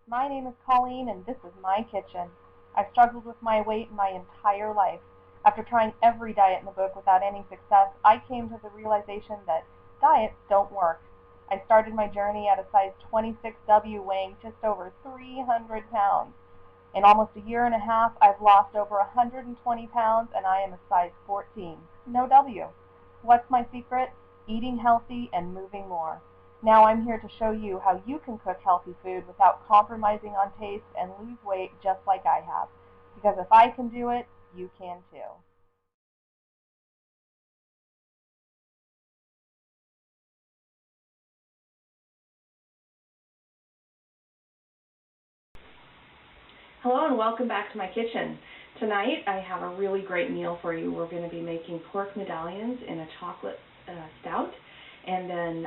My name is Colleen, and this is my kitchen. I've struggled with my weight my entire life. After trying every diet in the book without any success, I came to the realization that diets don't work. I started my journey at a size 26W, weighing just over 300 pounds. In almost a year and a half, I've lost over 120 pounds, and I am a size 14. No W. What's my secret? Eating healthy and moving more. Now I'm here to show you how you can cook healthy food without compromising on taste and lose weight just like I have. Because if I can do it, you can too. Hello and welcome back to my kitchen. Tonight I have a really great meal for you. We're going to be making pork medallions in a chocolate stout, and then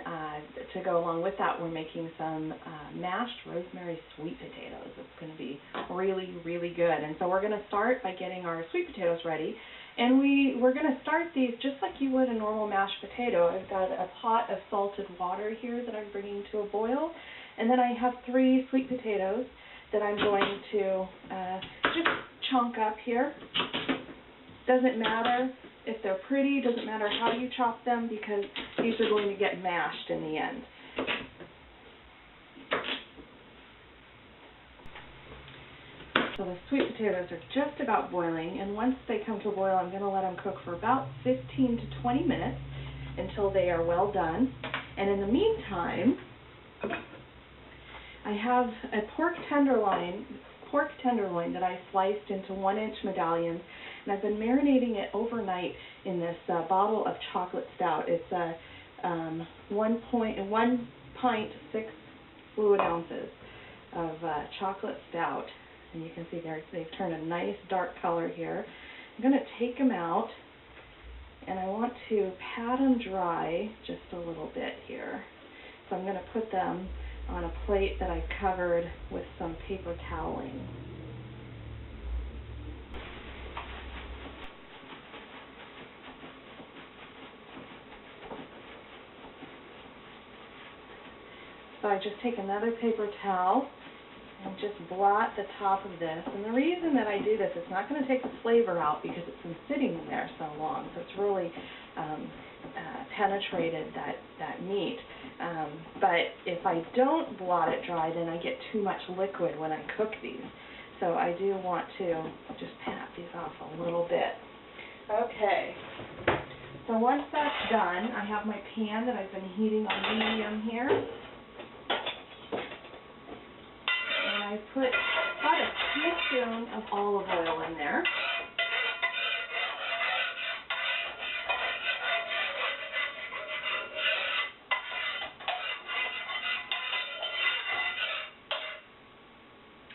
to go along with that we're making some mashed rosemary sweet potatoes. It's going to be really, really good. And so we're going to start by getting our sweet potatoes ready, and we're going to start these just like you would a normal mashed potato. I've got a pot of salted water here that I'm bringing to a boil, and then I have 3 sweet potatoes that I'm going to just chunk up here. Doesn't matter if they're pretty, doesn't matter how you chop them, because these are going to get mashed in the end. So the sweet potatoes are just about boiling, and once they come to a boil, I'm going to let them cook for about 15 to 20 minutes until they are well done. And in the meantime, I have a pork tenderloin that I sliced into 1-inch medallions, and I've been marinating it overnight in this bottle of chocolate stout. It's a 1 pint, 6 fluid ounces of chocolate stout, and you can see they've turned a nice dark color here. I'm going to take them out, and I want to pat them dry just a little bit here. So I'm going to put them on a plate that I covered with some paper toweling. So I just take another paper towel and just blot the top of this. And the reason that I do this, it's not going to take the flavor out because it's been sitting in there so long. So it's really penetrated that meat. But if I don't blot it dry, then I get too much liquid when I cook these. So I do want to just pat these off a little bit. Okay. So once that's done, I have my pan that I've been heating on medium here. And I put about a teaspoon of olive oil in there.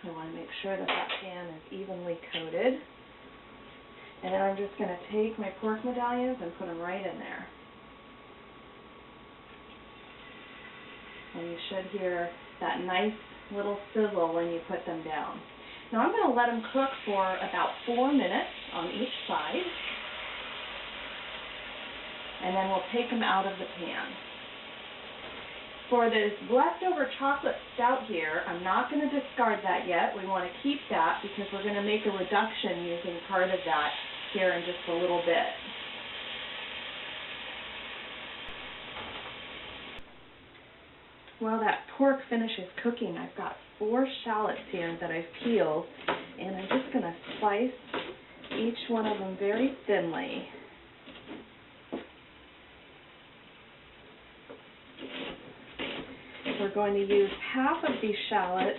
I want to make sure that that pan is evenly coated. And then I'm just going to take my pork medallions and put them right in there. And you should hear that nice little sizzle when you put them down. Now I'm going to let them cook for about 4 minutes on each side. And then we'll take them out of the pan. For this leftover chocolate stout here, I'm not going to discard that yet. We want to keep that because we're going to make a reduction using part of that here in just a little bit. While that pork finishes cooking, I've got 4 shallots here that I've peeled, and I'm just going to slice each one of them very thinly. We're going to use half of these shallots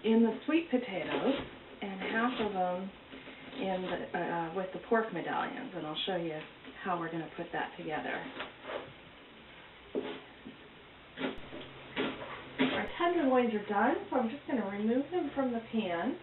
in the sweet potatoes and half of them in with the pork medallions, and I'll show you how we're going to put that together. Our tenderloins are done, so I'm just going to remove them from the pan.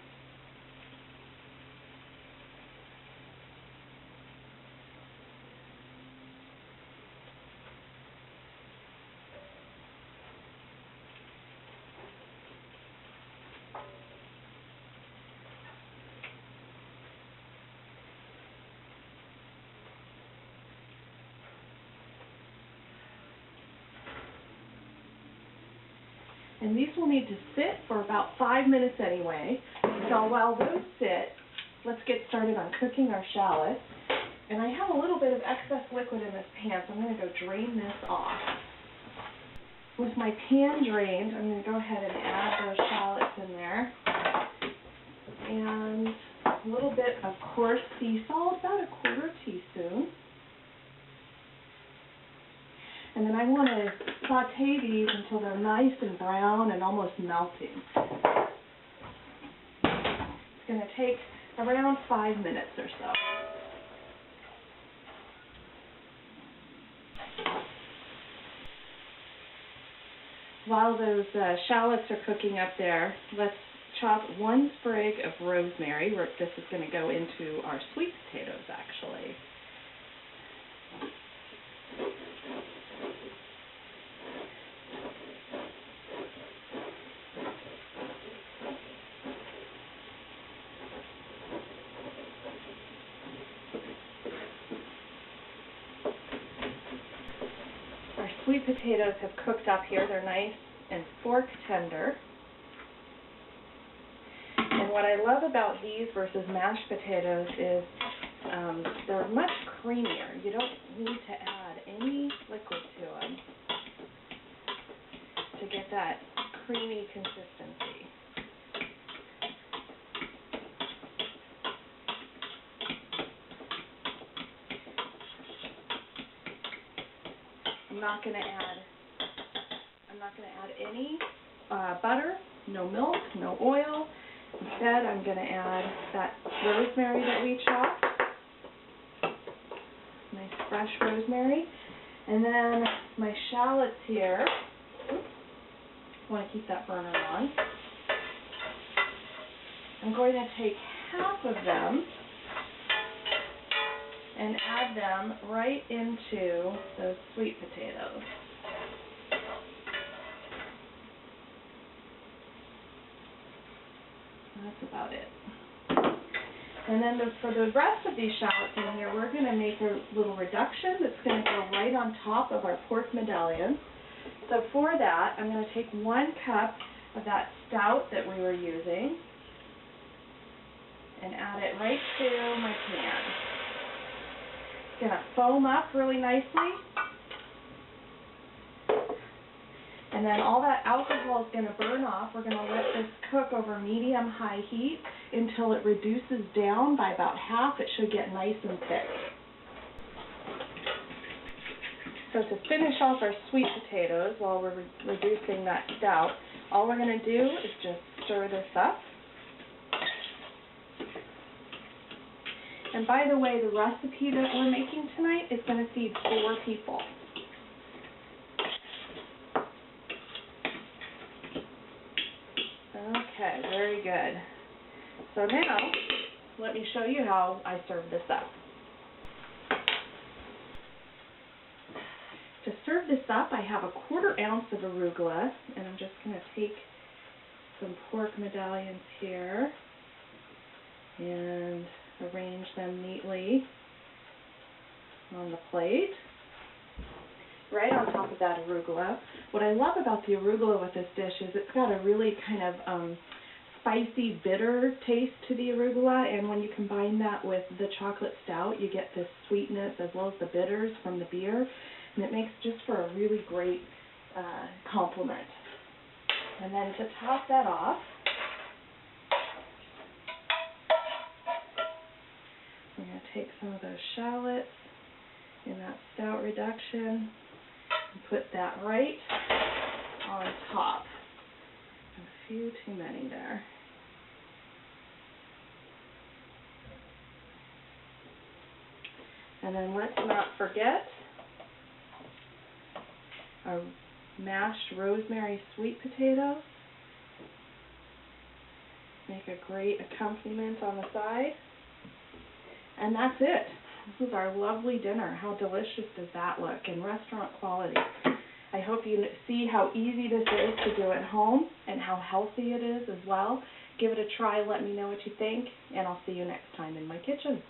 And these will need to sit for about 5 minutes anyway. So while those sit, let's get started on cooking our shallots. And I have a little bit of excess liquid in this pan, so I'm going to go drain this off. With my pan drained, I'm going to go ahead and add those shallots in there. And a little bit of coarse sea salt, about a 1/4 teaspoon. And then I want to saute these until they're nice and brown and almost melting. It's going to take around 5 minutes or so. While those shallots are cooking up there, let's chop 1 sprig of rosemary. This is going to go into our sweet potatoes, actually. Our sweet potatoes have cooked up here. They're nice and fork tender. And what I love about these versus mashed potatoes is they're much creamier. You don't need to add any liquid to them to get that creamy consistency. I'm not going to add any butter, no milk, no oil. Instead, I'm going to add that rosemary that we chopped. Nice fresh rosemary. And then my shallots here. I want to keep that burner on. I'm going to take half of them and add them right into those sweet potatoes. That's about it. And then for the rest of these shallots in here, we're going to make a little reduction that's going to go right on top of our pork medallions. So for that, I'm going to take 1 cup of that stout that we were using and add it right to my pan. It's going to foam up really nicely. And then all that alcohol is going to burn off. We're going to let this cook over medium-high heat until it reduces down by about half. It should get nice and thick. So to finish off our sweet potatoes while we're reducing that stout, all we're going to do is just stir this up. And by the way, the recipe that we're making tonight is going to feed 4 people. Okay, very good. So now, let me show you how I serve this up. To serve this up, I have a 1/4 ounce of arugula, and I'm just going to take some pork medallions here and arrange them neatly on the plate. Right on top of that arugula. What I love about the arugula with this dish is it's got a really kind of spicy, bitter taste to the arugula, and when you combine that with the chocolate stout, you get this sweetness as well as the bitters from the beer, and it makes just for a really great complement. And then to top that off, I'm going to take some of those shallots in that stout reduction and put that right on top. A few too many there. And then let's not forget our mashed rosemary sweet potatoes. Make a great accompaniment on the side. And that's it. This is our lovely dinner. How delicious does that look? And restaurant quality. I hope you see how easy this is to do at home and how healthy it is as well. Give it a try. Let me know what you think. And I'll see you next time in my kitchen.